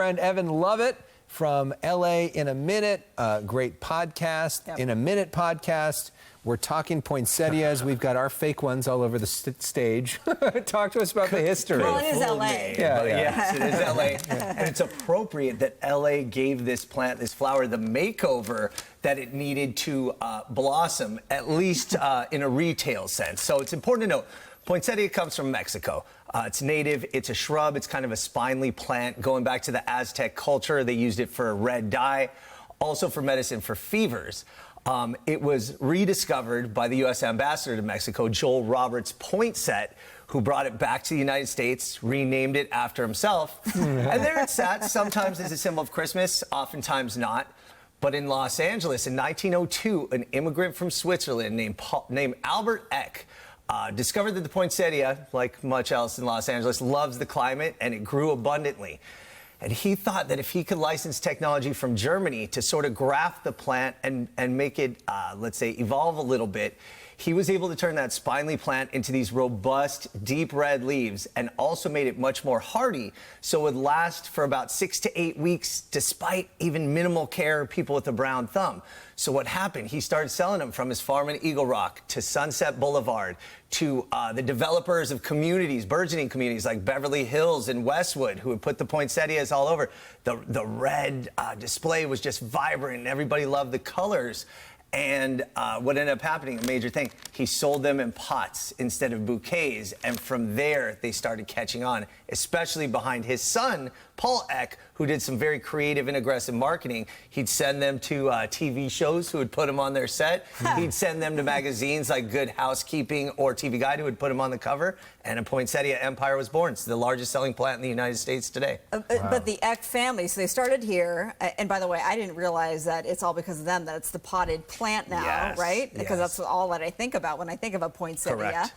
Friend Evan Lovett from LA in a Minute, great podcast. Yep. In a Minute podcast, we're talking poinsettias. We've got our fake ones all over the stage. Talk to us about the history. Well, it is LA. Yeah. Yes, it is LA. And it's appropriate that LA gave this plant, this flower, the makeover that it needed to blossom, at least in a retail sense. So it's important to note, poinsettia comes from Mexico. It's native, it's a shrub, it's kind of a spindly plant. Going back to the Aztec culture, they used it for red dye, also for medicine for fevers. It was rediscovered by the U.S. ambassador to Mexico, Joel Roberts Poinsett, who brought it back to the United States, renamed it after himself. And there it sat, sometimes as a symbol of Christmas, oftentimes not. But in Los Angeles in 1902, an immigrant from Switzerland named Albert Eck discovered that the poinsettia, like much else in Los Angeles, loves the climate, and it grew abundantly. And he thought that if he could license technology from Germany to sort of graft the plant and make it, let's say, evolve a little bit, he was able to turn that spindly plant into these robust, deep red leaves, and also made it much more hardy, so it would last for about 6 to 8 weeks, despite even minimal care of people with a brown thumb. So what happened? He started selling them from his farm in Eagle Rock to Sunset Boulevard to the developers of communities, burgeoning communities like Beverly Hills and Westwood, who would put the poinsettias all over. The red display was just vibrant, and everybody loved the colors. And what ended up happening, a major thing, he sold them in pots instead of bouquets. And from there, they started catching on, especially behind his son, Paul Eck, who did some very creative and aggressive marketing. He'd send them to TV shows who would put them on their set. He'd send them to magazines like Good Housekeeping or TV Guide, who would put them on the cover. And a poinsettia empire was born. It's the largest selling plant in the United States today. Wow. But the Eck family, so they started here. And by the way, I didn't realize that it's all because of them, that it's the potted plant now, Yes, right? Because yes. that's all that I think about when I think of a poinsettia. Correct.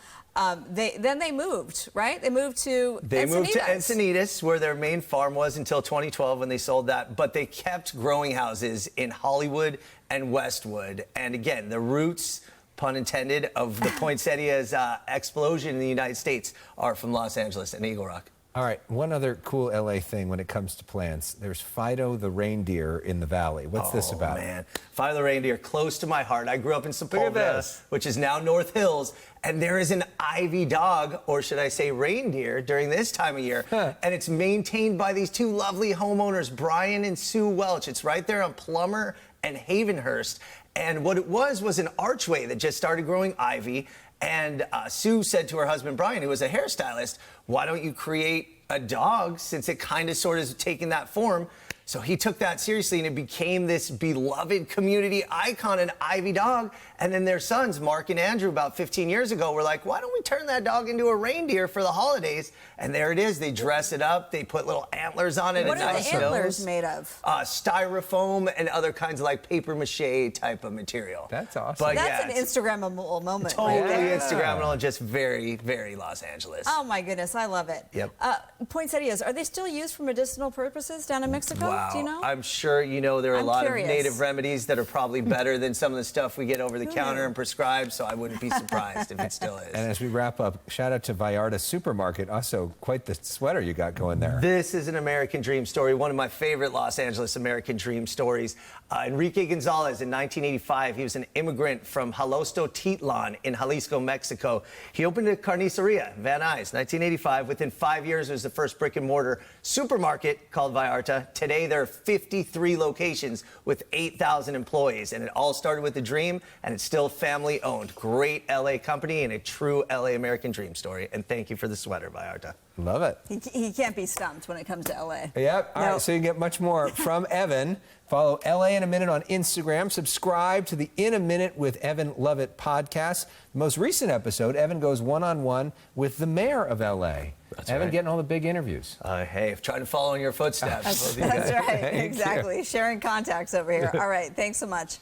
Then they moved, right? They moved to They moved to Encinitas, where their main farm was until 2012 when they sold that. But they kept growing houses in Hollywood and Westwood. And again, the roots, pun intended, of the poinsettia's explosion in the United States are from Los Angeles and Eagle Rock. All right, one other cool LA thing when it comes to plants. There's Fido the reindeer in the valley. What's this about? Oh, man. Fido the reindeer, close to my heart. I grew up in Look at Sepulveda, this. which is now North Hills, and there is an ivy dog, or should I say reindeer, during this time of year, and it's maintained by these two lovely homeowners, Brian and Sue Welch. It's right there on Plummer and Havenhurst, and what it was an archway that just started growing ivy. And Sue said to her husband, Brian, who was a hairstylist, why don't you create a dog, since it kind of sort of is taking that form? So he took that seriously, and it became this beloved community icon, an ivy dog. And then their sons, Mark and Andrew, about 15 years ago, were like, why don't we turn that dog into a reindeer for the holidays? And there it is. They dress it up. They put little antlers on it. What are nice the antlers nose. made of? Styrofoam and other kinds of like paper mache type of material. That's awesome. But That's yeah, an Instagrammable moment. totally right there. Instagrammable and just very, very Los Angeles. Oh my goodness, I love it. Yep. Poinsettias, are they still used for medicinal purposes down in Mexico? Wow. Do you know? I'm sure you know there are a I'm lot curious. of native remedies that are probably better than some of the stuff we get over the counter and prescribed, so I wouldn't be surprised if it still is. And as we wrap up, shout out to Vallarta Supermarket. Also, quite the sweater you got going there. This is an American dream story, one of my favorite Los Angeles American dream stories. Enrique Gonzalez, in 1985, he was an immigrant from Jalosto Titlan in Jalisco, Mexico. He opened a carniceria, Van Nuys, 1985. Within 5 years, it was the first brick-and-mortar supermarket called Vallarta. Today, there are 53 locations with 8,000 employees, and it all started with a dream, and it's still family-owned. Great L.A. company and a true L.A. American dream story. And thank you for the sweater, Vallarta. Love it. He can't be stumped when it comes to LA. Yep. All right, so you can get much more from Evan. Follow LA in a Minute on Instagram. Subscribe to the In a Minute with Evan Lovett podcast. The most recent episode, Evan goes one-on-one with the mayor of LA. That's Evan right. getting all the big interviews. Hey, trying to follow in your footsteps. That's right, Thank you. exactly. Sharing contacts over here. All right, thanks so much.